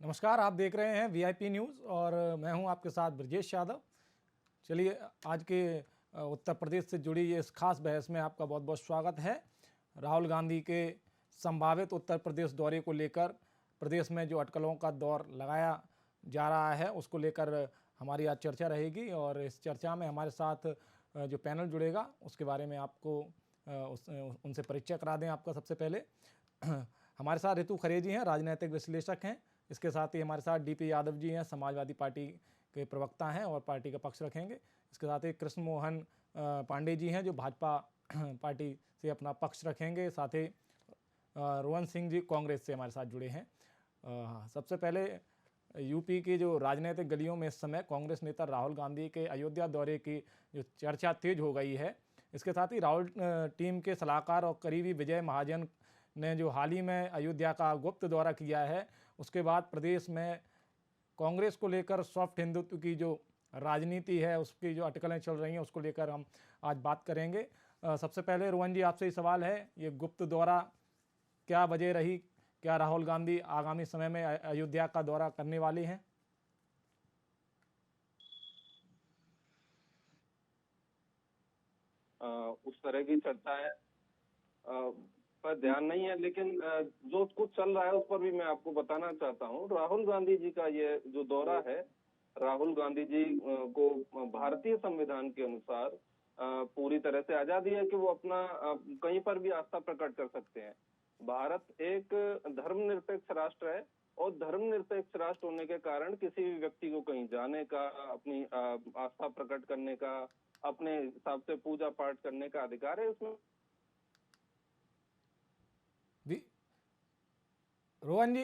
नमस्कार, आप देख रहे हैं वीआईपी न्यूज़ और मैं हूं आपके साथ ब्रजेश यादव। चलिए, आज के उत्तर प्रदेश से जुड़ी ये इस खास बहस में आपका बहुत बहुत स्वागत है। राहुल गांधी के संभावित उत्तर प्रदेश दौरे को लेकर प्रदेश में जो अटकलों का दौर लगाया जा रहा है उसको लेकर हमारी आज चर्चा रहेगी और इस चर्चा में हमारे साथ जो पैनल जुड़ेगा उसके बारे में आपको उनसे परिचय करा दें। आपका सबसे पहले हमारे साथ रितु खरे जी हैं, राजनीतिक विश्लेषक हैं। इसके साथ ही हमारे साथ डीपी यादव जी हैं, समाजवादी पार्टी के प्रवक्ता हैं और पार्टी का पक्ष रखेंगे। इसके साथ ही कृष्ण मोहन पांडे जी हैं जो भाजपा पार्टी से अपना पक्ष रखेंगे। साथ ही रोहन सिंह जी कांग्रेस से हमारे साथ जुड़े हैं। सबसे पहले यूपी की जो राजनीतिक गलियों में इस समय कांग्रेस नेता राहुल गांधी के अयोध्या दौरे की जो चर्चा तेज हो गई है, इसके साथ ही राहुल टीम के सलाहकार और करीबी विजय महाजन ने जो हाल ही में अयोध्या का गुप्त दौरा किया है, उसके बाद प्रदेश में कांग्रेस को लेकर सॉफ्ट हिंदुत्व की जो राजनीति है उसकी जो अटकलें चल रही हैं उसको लेकर हम आज बात करेंगे। सबसे पहले रोहन जी, आपसे ही सवाल है, ये गुप्त दौरा क्या वजह रही? क्या राहुल गांधी आगामी समय में अयोध्या का दौरा करने वाले हैं? उस तरह की चर्चा है पर ध्यान नहीं है, लेकिन जो कुछ चल रहा है उस पर भी मैं आपको बताना चाहता हूँ। राहुल गांधी जी का ये जो दौरा है, राहुल गांधी जी को भारतीय संविधान के अनुसार पूरी तरह से आजादी है कि वो अपना कहीं पर भी आस्था प्रकट कर सकते हैं। भारत एक धर्मनिरपेक्ष राष्ट्र है और धर्मनिरपेक्ष राष्ट्र होने के कारण किसी भी व्यक्ति को कहीं जाने का, अपनी आस्था प्रकट करने का, अपने हिसाब से पूजा पाठ करने का अधिकार है। उसमें रोहन जी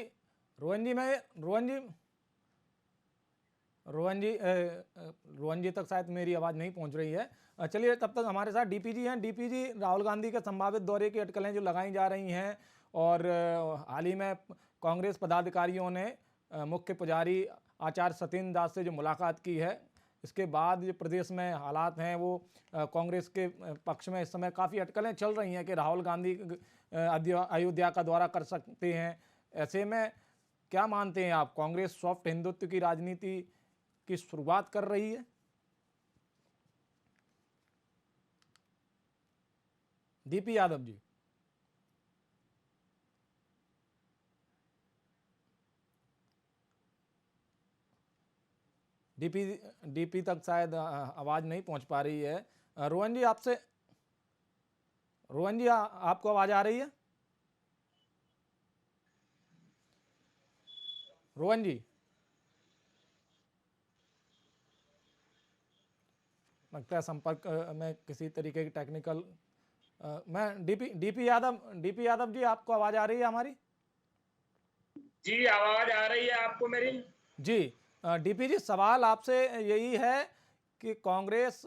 रोहन जी तक शायद मेरी आवाज़ नहीं पहुंच रही है। चलिए, तब तक हमारे साथ डीपी जी हैं। डीपी जी, राहुल गांधी के संभावित दौरे की अटकलें जो लगाई जा रही हैं और हाल ही में कांग्रेस पदाधिकारियों ने मुख्य पुजारी आचार्य सत्येंद्र दास से जो मुलाकात की है, इसके बाद जो प्रदेश में हालात हैं वो कांग्रेस के पक्ष में इस समय काफ़ी अटकलें चल रही हैं कि राहुल गांधी अयोध्या का दौरा कर सकते हैं। ऐसे में क्या मानते हैं आप, कांग्रेस सॉफ्ट हिंदुत्व की राजनीति की शुरुआत कर रही है? डीपी यादव जी। डीपी तक शायद आवाज नहीं पहुंच पा रही है। रोहन जी, आपको आवाज आ रही है? रोहन जी, लगता है संपर्क में किसी तरीके की टेक्निकल मैं डीपी यादव जी, आपको आवाज आ रही है हमारी? जी, आवाज आ रही है आपको मेरी? जी। डीपी जी, सवाल आपसे यही है कि कांग्रेस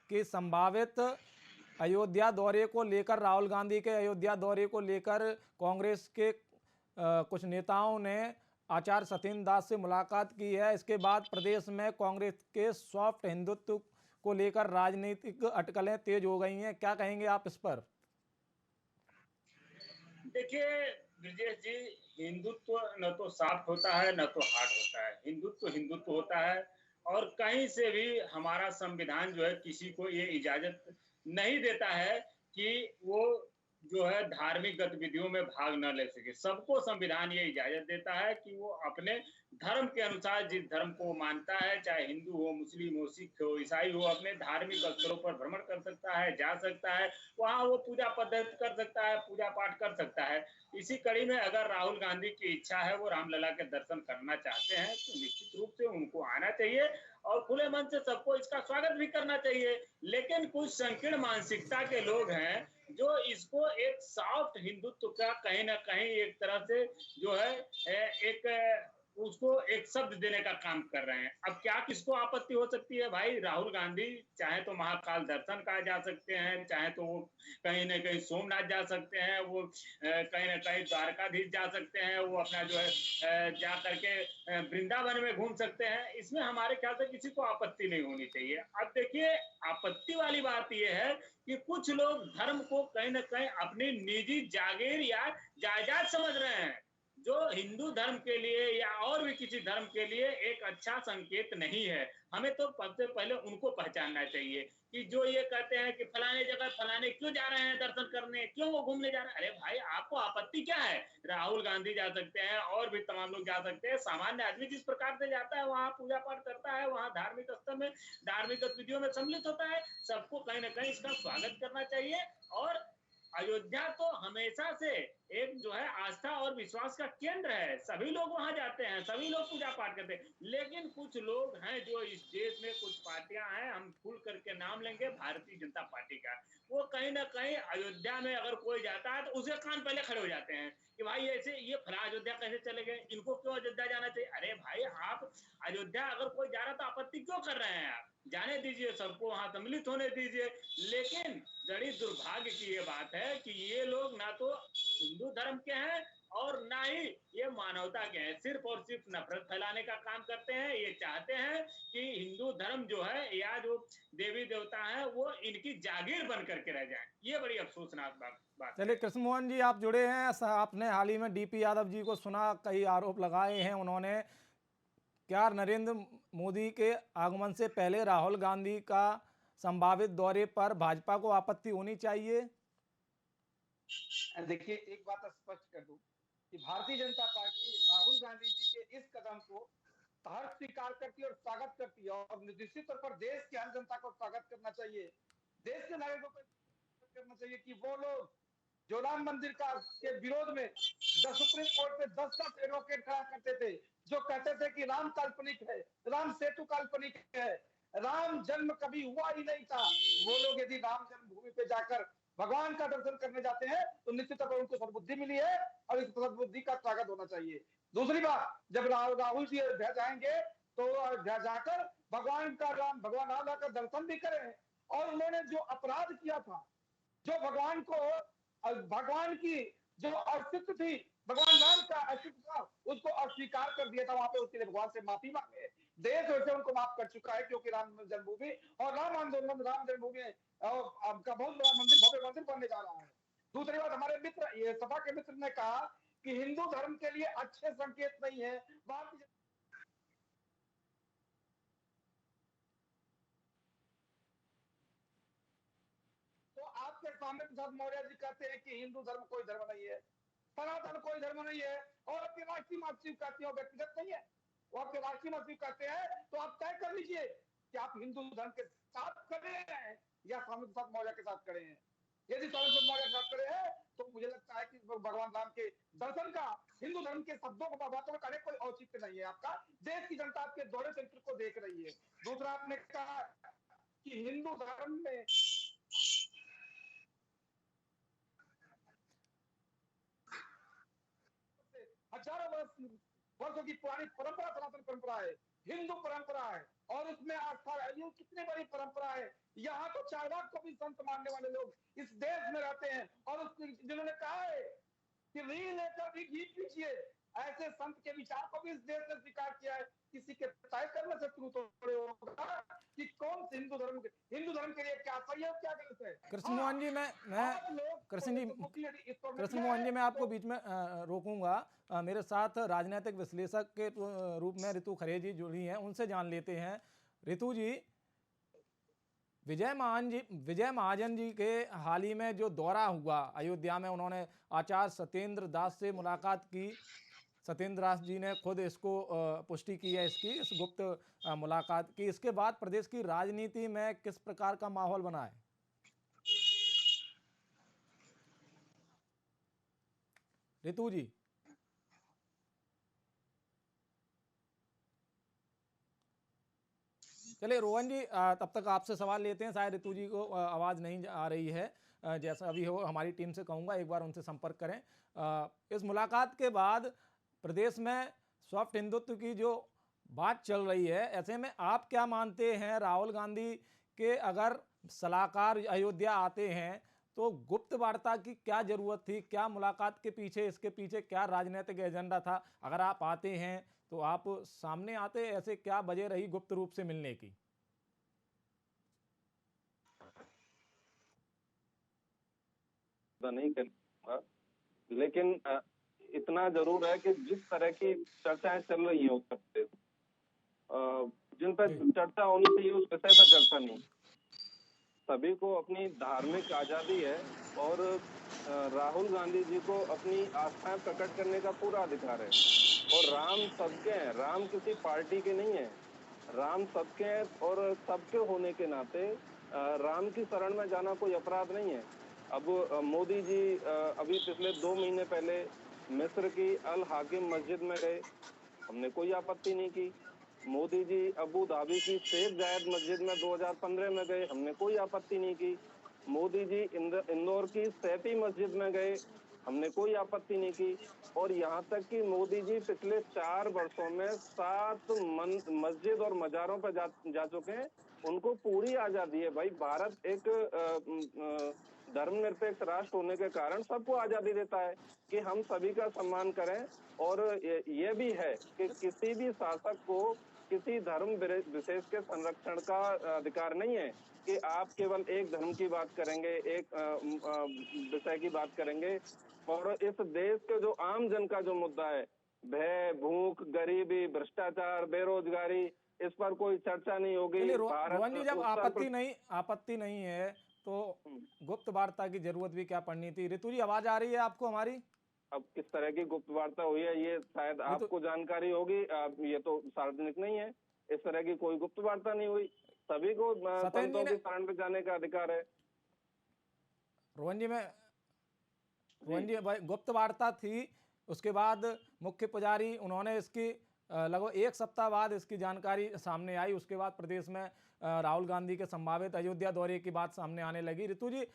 के संभावित अयोध्या दौरे को लेकर, राहुल गांधी के अयोध्या दौरे को लेकर कांग्रेस के कुछ नेताओं ने आचार्य सत्येंद्र दास से मुलाकात की है। इसके बाद प्रदेश में कांग्रेस के सॉफ्ट हिंदुत्व को लेकर राजनीतिक अटकलें तेज हो गई हैं। क्या कहेंगे आप इस पर? देखिए ब्रजेश जी, हिंदुत्व न तो सॉफ्ट होता है न तो हार्ड होता है। हिंदुत्व हिंदुत्व होता है और कहीं से भी हमारा संविधान जो है किसी को ये इजाजत नहीं देता है कि वो जो है धार्मिक गतिविधियों में भाग न ले सके। सबको संविधान ये इजाजत देता है कि वो अपने धर्म के अनुसार, जिस धर्म को वो मानता है, चाहे हिंदू हो, मुस्लिम हो, सिख हो, ईसाई हो, अपने धार्मिक स्थलों पर भ्रमण कर सकता है, जा सकता है, वहां वो पूजा पद्धति कर सकता है, पूजा पाठ कर सकता है। इसी कड़ी में अगर राहुल गांधी की इच्छा है, वो रामलला के दर्शन करना चाहते हैं, तो निश्चित रूप से उनको आना चाहिए और खुले मन से सबको इसका स्वागत भी करना चाहिए। लेकिन कुछ संकीर्ण मानसिकता के लोग हैं जो इसको एक सॉफ्ट हिंदुत्व का कहीं ना कहीं एक तरह से जो है एक उसको एक शब्द देने का काम कर रहे हैं। अब क्या किसको आपत्ति हो सकती है भाई? राहुल गांधी चाहे तो महाकाल दर्शन का जा सकते हैं, चाहे तो वो कहीं ना कहीं सोमनाथ जा सकते हैं, वो कहीं ना कहीं द्वारकाधीश जा सकते हैं, वो अपना जो है जा करके वृंदावन में घूम सकते हैं। इसमें हमारे ख्याल से किसी को आपत्ति नहीं होनी चाहिए। अब देखिए, आपत्ति वाली बात यह है कि कुछ लोग धर्म को कहीं ना कहीं अपनी निजी जागीर या जायदाद समझ रहे हैं। जो हिंदू धर्म के लिए या और भी किसी धर्म के लिए एक अच्छा संकेत नहीं है। हमें तो सबसे पहले उनको पहचानना चाहिए कि जो ये कहते हैं कि फलाने जगह फलाने क्यों जा रहे हैं दर्शन करने, क्यों वो घूमने जा रहे हैं? अरे भाई, आपको आपत्ति क्या है? राहुल गांधी जा सकते हैं और भी तमाम लोग जा सकते हैं। सामान्य आदमी जिस प्रकार से जाता है, वहां पूजा पाठ करता है, वहां धार्मिक स्थल में धार्मिक गतिविधियों में सम्मिलित होता है, सबको कहीं ना कहीं इसका स्वागत करना चाहिए। और अयोध्या तो हमेशा से एक जो है आस्था और विश्वास का केंद्र है। सभी लोग वहां जाते हैं, सभी लोग पूजा पाठ करते हैं, लेकिन कुछ लोग हैं जो इस देश में, कुछ पार्टियां हैं, हम खुल करके नाम लेंगे भारतीय जनता पार्टी का, वो कहीं ना कहीं अयोध्या में अगर कोई जाता है तो उसके कान पहले खड़े हो जाते हैं कि भाई ऐसे ये फला अयोध्या कैसे चले गए, इनको क्यों अयोध्या जाना चाहिए। अरे भाई, आप अयोध्या अगर कोई जा रहा तो आपत्ति क्यों कर रहे हैं? आप जाने दीजिए, सबको वहां सम्मिलित होने दीजिए। लेकिन बड़ी दुर्भाग्य की ये बात है कि ये लोग ना तो हिंदू धर्म के हैं और ना ही ये मानवता के हैं, सिर्फ और सिर्फ नफरत फैलाने का काम करते हैं। ये चाहते हैं कि हिंदू धर्म जो है या जो देवी देवता है वो इनकी जागीर बन करके रह जाए। ये बड़ी अफसोसनाक बात चलिए, है। कृष्ण मोहन जी आप जुड़े हैं। आपने हाल ही में डीपी यादव जी को सुना, कई आरोप लगाए हैं उन्होंने। क्या नरेंद्र मोदी के आगमन से पहले राहुल गांधी का संभावित दौरे पर भाजपा को आपत्ति होनी चाहिए? देखिए, एक बात स्पष्ट कर दूं कि भारतीय जनता पार्टी राहुल गांधी जी के इस कदम को हर्ष स्वीकार करती है और स्वागत करती है, और निश्चित तौर पर देश की आम जनता को स्वागत करना चाहिए, देश के नागरिकों को करना चाहिए कि वो लोग जो राम मंदिर का के विरोध में सुप्रीम कोर्ट में 10 एडवोकेट खड़ा करते थे, जो कहते थे कि राम काल्पनिक है, राम सेतु काल्पनिक है, राम जन्म कभी हुआ ही नहीं था, वो लोग यदि राम जन्मभूमि पे जाकर भगवान का दर्शन करने जाते हैं तो निश्चित तौर पर उनको सद्बुद्धि मिली है और इस सद्बुद्धि का स्वागत होना चाहिए। दूसरी बात, जब राहुल जी अयोध्या जाएंगे तो अयोध्या जाकर भगवान राम का दर्शन भी करें, और उन्होंने जो अपराध किया था, जो भगवान की जो अस्तित्व थी, भगवान राम का अस्तित्व था, उसको अस्वीकार कर दिया था, वहां पे उसके लिए भगवान से माफी मांगे। देश वैसे उनको माफ कर चुका है, क्योंकि राम जन्मभूमि और राम आंदोलन, राम जन्मभूमि आपका बहुत बड़ा मंदिर, भव्य मंदिर बनने जा रहा है। दूसरी बात, हमारे मित्र, ये सभा के मित्र ने कहा कि हिंदू धर्म के लिए अच्छे संकेत नहीं है। तो आपके सामने प्रसाद मौर्य जी कहते हैं कि हिंदू धर्म कोई धर्म नहीं है, सनातन कोई धर्म नहीं है, और आपके राष्ट्रीय महासचिव कहते हैं, व्यक्तिगत नहीं है, वो आपके राष्ट्रीय महासचिव कहते हैं, तो आप तय कर लीजिए कि आप हिंदू धर्म के साथ खड़े हैं या स्वामी प्रसाद मौर्य के साथ खड़े हैं। यदि स्वामी प्रसाद मौर्य के साथ खड़े हैं तो मुझे लगता है कि भगवान राम के दर्शन का, हिंदू धर्म के शब्दों को, बातों को करने कोई औचित्य नहीं है आपका। देश की जनता आपके दोहरे चरित्र को देख रही है। दूसरा, आपने कहा कि हिंदू धर्म में हजारों वर्षों की पुरानी परंपरा, सनातन परंपरा है, हिंदू परंपरा है, और उसमें आस्था है। ये कितनी बड़ी परंपरा है। यहाँ तो चारवाक को भी संत मानने वाले लोग इस देश में रहते हैं, और जिन्होंने कहा है कि री लेकर भी घी पीजिए, ऐसे संत के विचार को भी इस देश ने स्वीकार किया है। किसी के तय करने से शुरू थोड़े होगा कि कौन से हिंदू धर्म के लिए क्या सही है, क्या गलत है। कृष्ण मोहन जी, मैं कृष्ण मोहन जी, मैं आपको बीच में रोकूंगा। मेरे साथ राजनीतिक विश्लेषक के रूप में ऋतु खरे जी जुड़ी हैं, उनसे जान लेते हैं। ऋतु जी, विजय महाजन जी के हाल ही में जो दौरा हुआ अयोध्या में, उन्होंने आचार्य सत्येंद्र दास से मुलाकात की। सत्येंद्र दास जी ने खुद इसको पुष्टि की है, इस गुप्त मुलाकात की। इसके बाद प्रदेश की राजनीति में किस प्रकार का माहौल बना है? ऋतु जी, चलिए रोहन जी, तब तक आपसे सवाल लेते हैं। शायद ऋतु जी को आवाज़ नहीं आ रही है, जैसा अभी हो हमारी टीम से कहूँगा एक बार उनसे संपर्क करें। इस मुलाकात के बाद प्रदेश में सॉफ्ट हिंदुत्व की जो बात चल रही है, ऐसे में आप क्या मानते हैं, राहुल गांधी के अगर सलाहकार अयोध्या आते हैं तो गुप्त वार्ता की क्या जरूरत थी? क्या मुलाकात के पीछे, इसके पीछे क्या राजनीतिक एजेंडा था? अगर आप आते हैं तो आप सामने आते, ऐसे क्या वजह रही गुप्त रूप से मिलने की? नहीं कर, लेकिन इतना जरूर है कि जिस तरह की चर्चाएं चल रही है उत्तर प्रदेश, जिन पर जी। चर्चा होनी चाहिए उस विषय पर चर्चा नहीं। सभी को अपनी धार्मिक आजादी है और राहुल गांधी जी को अपनी आस्थाएं प्रकट करने का पूरा अधिकार है। और राम सबके हैं, राम किसी पार्टी के नहीं है, राम सबके हैं और सबके होने के नाते राम की शरण में जाना कोई अपराध नहीं है। अब मोदी जी अभी पिछले 2 महीने पहले मिस्र की अल हाकिम मस्जिद में गए, हमने कोई आपत्ति नहीं की। मोदी जी अबू धाबी की शेख जायद मस्जिद में 2015 में गए, हमने कोई आपत्ति नहीं की। मोदी जी इंदौर की सैफी मस्जिद में गए, हमने कोई आपत्ति नहीं की। और यहाँ तक कि मोदी जी पिछले 4 वर्षों में 7 मस्जिद और मजारों पर जा चुके हैं। उनको पूरी आजादी है भाई। भारत एक धर्मनिरपेक्ष राष्ट्र होने के कारण सबको आजादी देता है कि हम सभी का सम्मान करें। और ये भी है कि किसी भी शासक को किसी धर्म विशेष के संरक्षण का अधिकार नहीं है कि आप केवल एक धर्म की बात करेंगे, एक विषय की बात करेंगे। और इस देश के जो आम जन का जो मुद्दा है, भय, भूख, गरीबी, भ्रष्टाचार, बेरोजगारी, इस पर कोई चर्चा नहीं होगी। चलिए भारत रोहन जी, जब आपत्ति नहीं है तो हम्म, गुप्त वार्ता की जरूरत भी क्या पड़नी थी? ऋतु जी, आवाज आ रही है आपको हमारी? अब किस तरह की गुप्त वार्ता हुई है ये शायद आपको जानकारी होगी, ये तो सार्वजनिक नहीं है। इस तरह की कोई गुप्त वार्ता नहीं हुई। सभी को सत्येंद्र जी संतों ने की शरण में जाने का अधिकार है। रोहन जी, मैं रोहन जी जी, गुप्त वार्ता थी, उसके बाद मुख्य पुजारी उन्होंने इसकी लगभग एक सप्ताह बाद इसकी जानकारी सामने आई। उसके बाद प्रदेश में राहुल गांधी के संभावित अयोध्या दौरे की बात सामने आने लगी। ऋतु जी,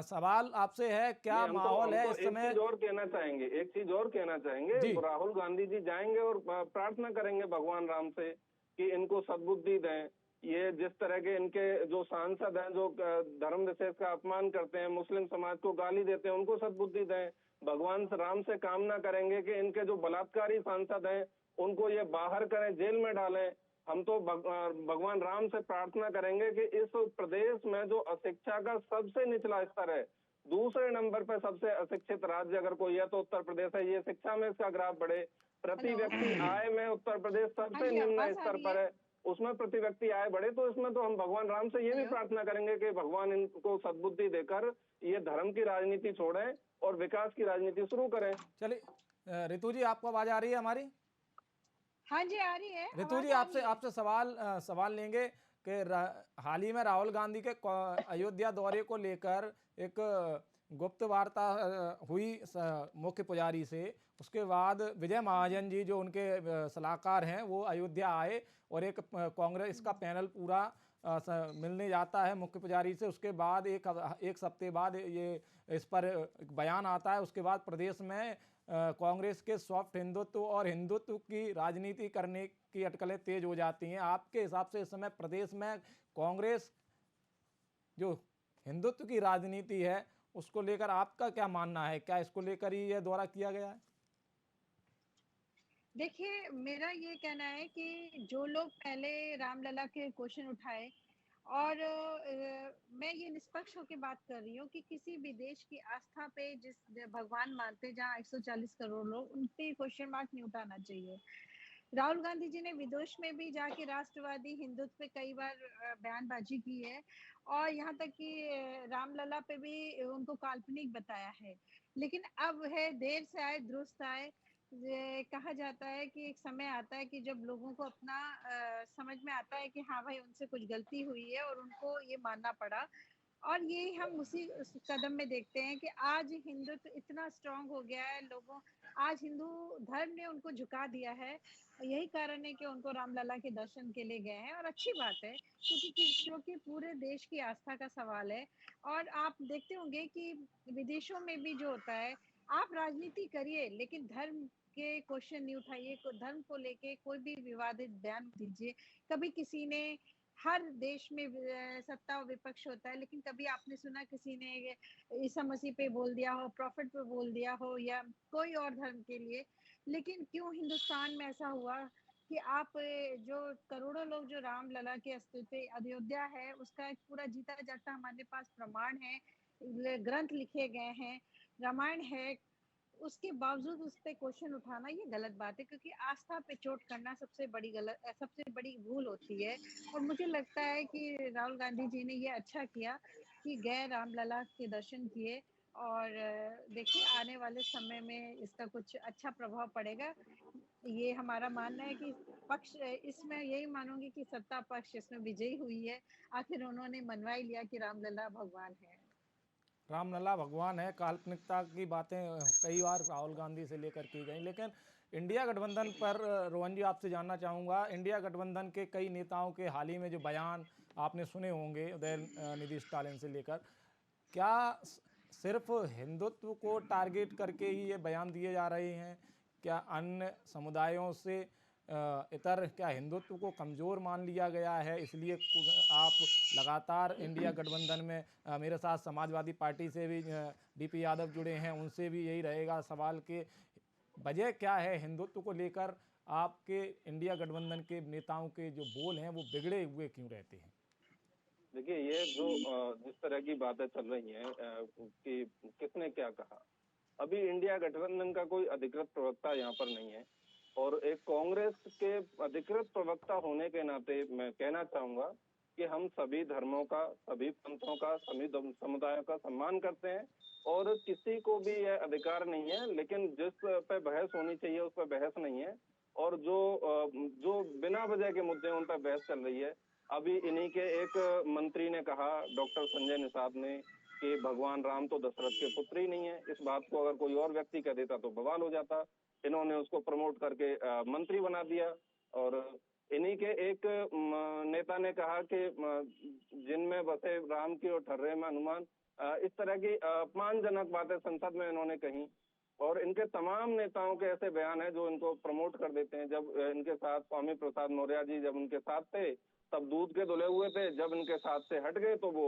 सवाल आपसे है, क्या नहीं, हम माहौल है तो इस एक समय? चीज और कहना चाहेंगे, एक चीज और कहना चाहेंगे। जी। राहुल गांधी जी जाएंगे और प्रार्थना करेंगे भगवान राम से कि इनको सद्बुद्धि दें। ये जिस तरह के इनके जो सांसद हैं जो धर्म विशेष का अपमान करते हैं, मुस्लिम समाज को गाली देते हैं, उनको सद्बुद्धि दें। भगवान राम से कामना करेंगे कि इनके जो बलात्कारी सांसद हैं उनको ये बाहर करें, जेल में डालें। हम तो भगवान राम से प्रार्थना करेंगे कि इस प्रदेश में जो अशिक्षा का सबसे निचला स्तर है, दूसरे नंबर पर सबसे अशिक्षित राज्य अगर कोई है तो उत्तर प्रदेश है। ये शिक्षा में इसका ग्राफ बढ़े। प्रति हेलो। व्यक्ति आय में उत्तर प्रदेश हाँ सबसे जी, निम्न आवाज आ स्तर रही पर है? है, उसमें प्रति व्यक्ति आय बढ़े। तो इसमें तो हम भगवान राम से ये भी हेलो। प्रार्थना करेंगे कि भगवान इनको सद्बुद्धि देकर ये धर्म की राजनीति छोड़ें और विकास की राजनीति शुरू करें। चलिए ऋतु जी, आपको आवाज आ रही है हमारी? हाँ जी, आ रही है, ऋतु जी, आवाज आ आपसे रही है। आपसे सवाल लेंगे कि हाल ही में राहुल गांधी के अयोध्या दौरे को लेकर एक गुप्त वार्ता हुई मुख्य पुजारी से। उसके बाद विजय महाजन जी, जो उनके सलाहकार हैं, वो अयोध्या आए और एक कांग्रेस का पैनल पूरा मिलने जाता है मुख्य पुजारी से। उसके बाद एक सप्ताह बाद ये इस पर एक बयान आता है। उसके बाद प्रदेश में कांग्रेस के सॉफ्ट हिंदुत्व और हिंदुत्व की राजनीति करने की अटकलें तेज हो जाती हैं। आपके हिसाब से इस समय प्रदेश में कांग्रेस जो हिंदुत्व की राजनीति है उसको लेकर आपका क्या मानना है? क्या इसको लेकर ही यह दौरा किया गया है? देखिए, मेरा ये कहना है कि जो लोग पहले रामलला के क्वेश्चन उठाए और मैं ये निष्पक्ष होकर बात कर रही हूँ कि किसी भी देश की आस्था पे जिस भगवान मानते हैं, जहाँ 140 करोड़ लोग, उन पे क्वेश्चन मार्क नहीं उठाना चाहिए। राहुल गांधी जी ने विदेश में भी जाके राष्ट्रवादी हिंदुत्व पे कई बार बयानबाजी की है और यहाँ तक कि रामलला पे भी उनको काल्पनिक बताया है। लेकिन अब है देर से आए दुरुस्त आए। ये कहा जाता है कि एक समय आता है कि जब लोगों को अपना समझ में आता है कि हाँ भाई, उनसे कुछ गलती हुई है और उनको ये मानना पड़ा। और ये हम उस कदम में देखते हैं कि आज हिंदुत्व इतना स्ट्रांग हो गया है, लोगों आज हिंदू धर्म ने उनको झुका दिया है। यही कारण है कि उनको रामलला के दर्शन के लिए गए हैं और अच्छी बात है, क्योंकि पूरे देश की आस्था का सवाल है। और आप देखते होंगे कि विदेशों में भी जो होता है, आप राजनीति करिए लेकिन धर्म के क्वेश्चन नहीं उठाइए, धर्म को लेके कोई भी विवादित बयान दीजिए। कभी किसी ने, हर देश में सत्ता और विपक्ष होता है, लेकिन कभी आपने सुना किसी ने ईसा मसीह पे बोल दिया हो, प्रॉफिट पे बोल दिया हो या कोई और धर्म के लिए? लेकिन क्यों हिंदुस्तान में ऐसा हुआ कि आप जो करोड़ों लोग जो रामलला के अस्तित्व अयोध्या है उसका एक पूरा जीता जागता हमारे पास प्रमाण है, ग्रंथ लिखे गए हैं, रामायण है, उसके बावजूद उस पे क्वेश्चन उठाना ये गलत बात है, क्योंकि आस्था पे चोट करना सबसे बड़ी भूल होती है। और मुझे लगता है कि राहुल गांधी जी ने ये अच्छा किया कि गए, रामलला के दर्शन किए। और देखिए आने वाले समय में इसका कुछ अच्छा प्रभाव पड़ेगा। ये हमारा मानना है कि पक्ष, इसमें यही मानूंगी कि सत्ता पक्ष इसमें विजयी हुई है। आखिर उन्होंने मनवा ही लिया कि रामलला भगवान है। रामलला भगवान है, काल्पनिकता की बातें कई बार राहुल गांधी से लेकर की गई। लेकिन इंडिया गठबंधन पर रोहन जी आपसे जानना चाहूँगा, इंडिया गठबंधन के कई नेताओं के हाल ही में जो बयान आपने सुने होंगे उदयनिधि स्टालिन से लेकर, क्या सिर्फ हिंदुत्व को टारगेट करके ही ये बयान दिए जा रहे हैं? क्या अन्य समुदायों से इतर क्या हिंदुत्व को कमज़ोर मान लिया गया है, इसलिए आप लगातार इंडिया गठबंधन में मेरे साथ समाजवादी पार्टी से भी डीपी यादव जुड़े हैं, उनसे भी यही रहेगा सवाल कि वजह क्या है हिंदुत्व को लेकर आपके इंडिया गठबंधन के नेताओं के जो बोल हैं वो बिगड़े हुए क्यों रहते हैं? देखिए, ये जो जिस तरह की बातें चल रही हैं कि किसने क्या कहा, अभी इंडिया गठबंधन का कोई अधिकृत प्रवक्ता यहाँ पर नहीं है। और एक कांग्रेस के अधिकृत प्रवक्ता होने के नाते मैं कहना चाहूंगा कि हम सभी धर्मों का, सभी पंथों का, सभी समुदायों का सम्मान करते हैं और किसी को भी यह अधिकार नहीं है, लेकिन जिस पे बहस होनी चाहिए उस पर बहस नहीं है। और जो बिना वजह के मुद्दे उन पर बहस चल रही है। अभी इन्हीं के एक मंत्री ने कहा, डॉक्टर संजय निषाद ने, कि भगवान राम तो दशरथ के पुत्र ही नहीं है। इस बात को अगर कोई और व्यक्ति कह देता तो बवाल हो जाता। इन्होंने उसको प्रमोट करके मंत्री बना दिया। और इन्हीं के एक नेता ने कहा कि जिनमें बसे राम की और ठर्रे में हनुमान, इस तरह की अपमानजनक बातें संसद में इन्होंने कही। और इनके तमाम नेताओं के ऐसे बयान हैं जो इनको प्रमोट कर देते हैं। जब इनके साथ स्वामी प्रसाद मौर्य जी जब उनके साथ थे तब दूध के धुले हुए थे, जब इनके साथ से हट गए तो वो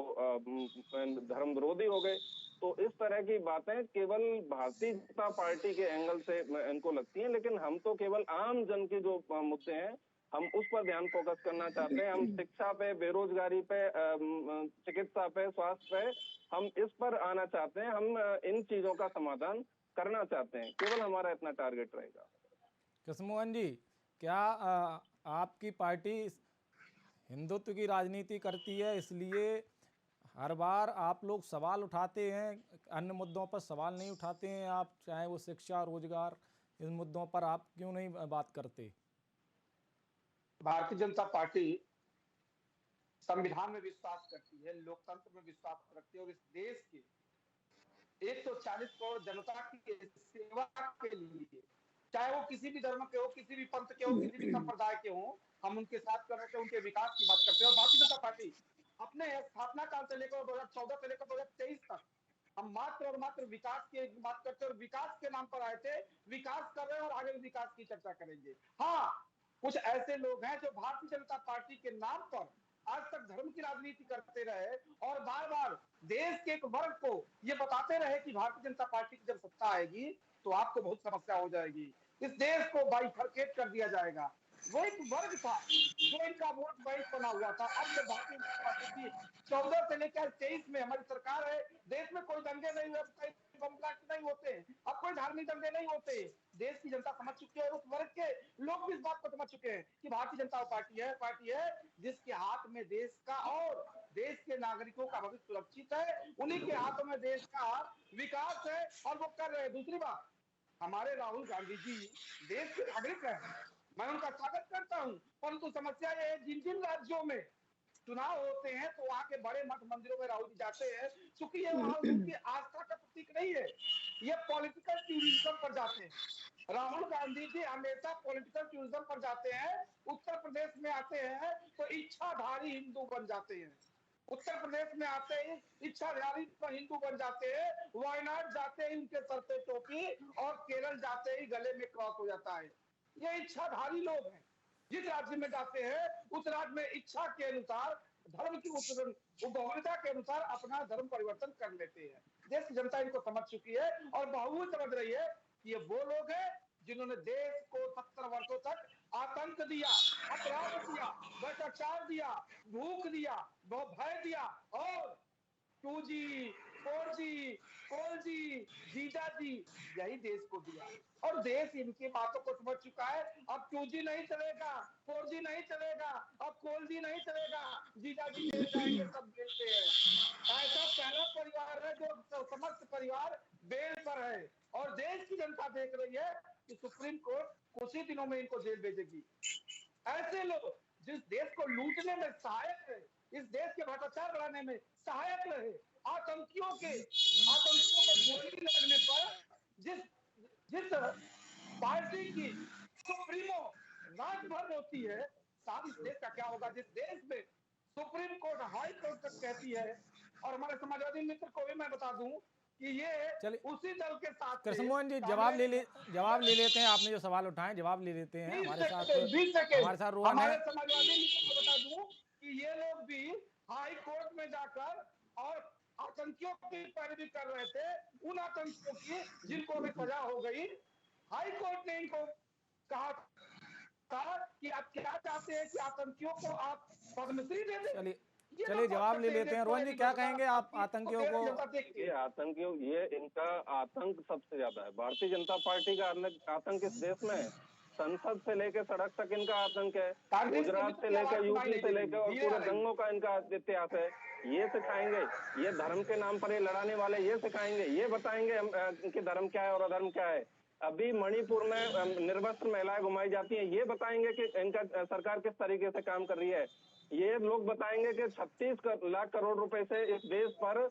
धर्म विरोधी हो गए। तो इस तरह की बातें केवल भारतीय जनता पार्टी के एंगल से इनको लगती हैं, लेकिन हम तो केवल आम जन के जो मुद्दे हैं हम उस पर ध्यान फोकस करना चाहते हैं। हम शिक्षा पे, बेरोजगारी पे, चिकित्सा पे, स्वास्थ्य पे, हम इस पर आना चाहते हैं। हम इन चीजों का समाधान करना चाहते हैं। केवल हमारा इतना टारगेट रहेगा। कृष्णमोहन जी, क्या आपकी पार्टी हिंदुत्व की राजनीति करती है, इसलिए हर बार आप लोग सवाल उठाते हैं, अन्य मुद्दों पर सवाल नहीं उठाते हैं आप, चाहे वो शिक्षा, रोजगार, इन मुद्दों पर आप क्यों नहीं बात करते? भारतीय जनता पार्टी संविधान में विश्वास करती है, लोकतंत्र में विश्वास रखती है और इस देश के 140 करोड़ जनता की सेवा के लिए, चाहे वो किसी भी धर्म के हो, किसी भी पंथ के हो, किसी भी संप्रदाय के हो, हम उनके साथ कर रहे, उनके विकास की बात करते हैं। और भारतीय जनता पार्टी अपने स्थापना काल से लेकर 2014 से लेकर 2023 तक हम मात्र और मात्र विकास की बात करते हैं और विकास के नाम पर आए थे। विकास कर रहे हैं और आगे भी विकास की चर्चा करेंगे। हाँ, कुछ ऐसे लोग हैं जो भारतीय जनता पार्टी के नाम पर आज तक धर्म की राजनीति करते रहे और बार बार देश के एक वर्ग को ये बताते रहे कि भारतीय जनता पार्टी की जब सत्ता आएगी तो आपको बहुत समस्या हो जाएगी, इस देश को बाइफरकेट कर दिया जाएगा। वो एक वर्ग था जो इनका वोट बैंक बना हुआ था। अब जब भारतीय जनता पार्टी की 14 से लेकर 23 में हमारी सरकार है, देश में कोई दंगे नहीं हुए, बम ब्लास्ट नहीं होते, अब कोई धार्मिक दंगे नहीं होते। देश की जनता समझ चुकी है और उस वर्ग के लोग भी इस बात को समझ चुके हैं कि भारतीय जनता पार्टी है जिसके हाथ में देश का और देश के नागरिकों का भविष्य सुरक्षित है, उन्हीं के हाथों में देश का विकास है और वो कर रहे हैं। दूसरी बात, हमारे राहुल गांधी जी देश के नागरिक हैं, मैं उनका स्वागत करता हूं, परंतु समस्या ये है जिन जिन राज्यों में चुनाव होते हैं तो वहां के बड़े मठ मंदिरों में राहुल जी जाते हैं, क्योंकि ये वहां उनकी आस्था का प्रतीक नहीं है, ये पॉलिटिकल टूरिज्म पर जाते हैं। राहुल गांधी जी हमेशा पॉलिटिकल टूरिज्म पर जाते हैं। उत्तर प्रदेश में आते हैं तो इच्छाधारी हिंदू बन जाते हैं, उत्तर प्रदेश में आते ही इच्छाधारी हिंदू बन जाते हैं, वायनाड जाते ही उनके सर पे टोपी और केरल जाते ही गले में क्रॉस हो जाता है। ये इच्छाधारी लोग हैं, जिस राज्य में जाते हैं उस राज्य में इच्छा के अनुसार, धर्म की उदारता के अनुसार अपना धर्म परिवर्तन कर लेते हैं। देश की जनता इनको समझ चुकी है और बहु समझ रही है कि ये वो लोग हैं जिन्होंने देश को 70 वर्षों तक आतंक दिया, अपराध दिया, भ्रष्टाचार दिया, भूख दिया, भय दिया और 2G, 4G, कोलजी, जीजा जी, यही देश को दिया और देश इनकी बातों को समझ चुका है। अब 2G नहीं चलेगा, 4G नहीं चलेगा, अब कोलजी नहीं चलेगा, जीजा जी जेल जाएंगे, सब बेलते हैं। ऐसा पहला परिवार है जो समस्त परिवार बेल पर है और देश की जनता देख रही है कि सुप्रीम कोर्ट कुछ ही दिनों में इनको जेल भेजेगी। ऐसे लोग जिस देश को लूटने में सहायक है, इस देश के भ्रष्टाचार बढ़ाने में सहायक रहे, आतंकियों को गोली लगने पर जिस जिस पार्टी की सुप्रीमो रात भर होती है, साथ इस देश का क्या होगा जिस देश में सुप्रीम कोर्ट हाई कोर्ट तक कहती है। और हमारे समाजवादी मित्र को भी मैं बता दूं कि ये उसी दल के साथ कृष्ण मोहन जी जवाब ले लेते हैं। आपने जो सवाल उठाए जवाब ले लेते हैं। हमारे साथ रोहन हमारे है। समाजवादी मित्र को बता दूं कि ये लोग भी हाई कोर्ट में जाकर और आतंकियों की पैरवी कर रहे थे, उन आतंकियों की जिनको भी सजा हो गई। हाई कोर्ट ने इनको कहा था कि आप क्या चाहते हैं कि आतंकियों को आप पद्मश्री दे दें। चलिए जवाब ले लेते हैं। रोहन जी क्या कहेंगे आप आतंकियों को? ये इनका आतंक सबसे ज्यादा है। भारतीय जनता पार्टी का आतंक इस देश में है। संसद से लेकर सड़क तक इनका आतंक है, गुजरात से लेकर यूपी से लेकर और पूरे दंगों का इनका इतिहास है। ये सिखाएंगे, ये धर्म के नाम पर ये लड़ाने वाले ये सिखाएंगे, ये बताएंगे इनके धर्म क्या है और अधर्म क्या है। अभी मणिपुर में निर्वस्त्र महिलाएं घुमाई जाती हैं, ये बताएंगे कि इनका सरकार किस तरीके से काम कर रही है। ये लोग बताएंगे कि 36 लाख करोड़ रुपए से इस देश पर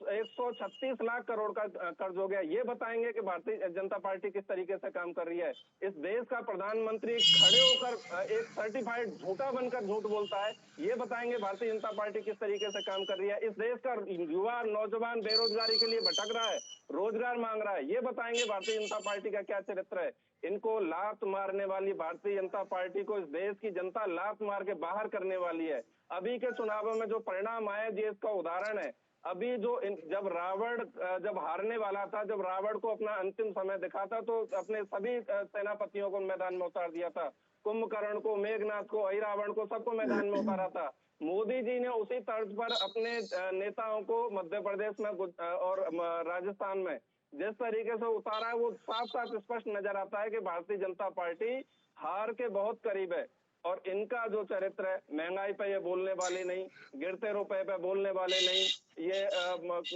136 लाख करोड़ का कर्ज हो गया। ये बताएंगे कि भारतीय जनता पार्टी किस तरीके से काम कर रही है। इस देश का प्रधानमंत्री खड़े होकर एक सर्टिफाइड झूठा बनकर झूठ बोलता है, ये बताएंगे भारतीय जनता पार्टी किस तरीके से काम कर रही है। इस देश का युवा नौजवान बेरोजगारी के लिए भटक रहा है, रोजगार मांग रहा है, ये बताएंगे भारतीय जनता पार्टी का क्या चरित्र है। इनको लात मारने वाली भारतीय जनता पार्टी को इस देश की जनता लात मार के बाहर करने वाली है। अभी के चुनावों में जो परिणाम आए ये इसका उदाहरण है। अभी जो जब रावण जब हारने वाला था, जब रावण को अपना अंतिम समय दिखा था तो अपने सभी सेनापतियों को मैदान में उतार दिया था। कुंभकर्ण को, मेघनाथ को, अहिरावण को, सबको मैदान में उतारा था। मोदी जी ने उसी तर्ज पर अपने नेताओं को मध्य प्रदेश में और राजस्थान में जिस तरीके से उतारा है वो साफ साफ स्पष्ट नजर आता है कि भारतीय जनता पार्टी हार के बहुत करीब है। और इनका जो चरित्र है, महंगाई पे ये बोलने वाले नहीं, गिरते रुपए पे बोलने वाले नहीं, ये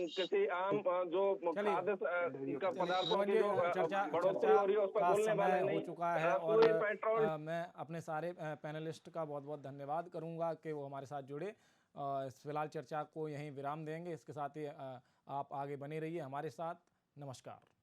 किसी आम जो खाद्य पदार्थों की जो बढ़ोतरी हो रही है उस पर बोलने वाले नहीं। हो चुका है और पेट्रोल मैं अपने सारे पैनलिस्ट का बहुत बहुत धन्यवाद करूंगा कि वो हमारे साथ जुड़े। फिलहाल चर्चा को यहीं विराम देंगे। इसके साथ ही आप आगे बने रहिए हमारे साथ। नमस्कार।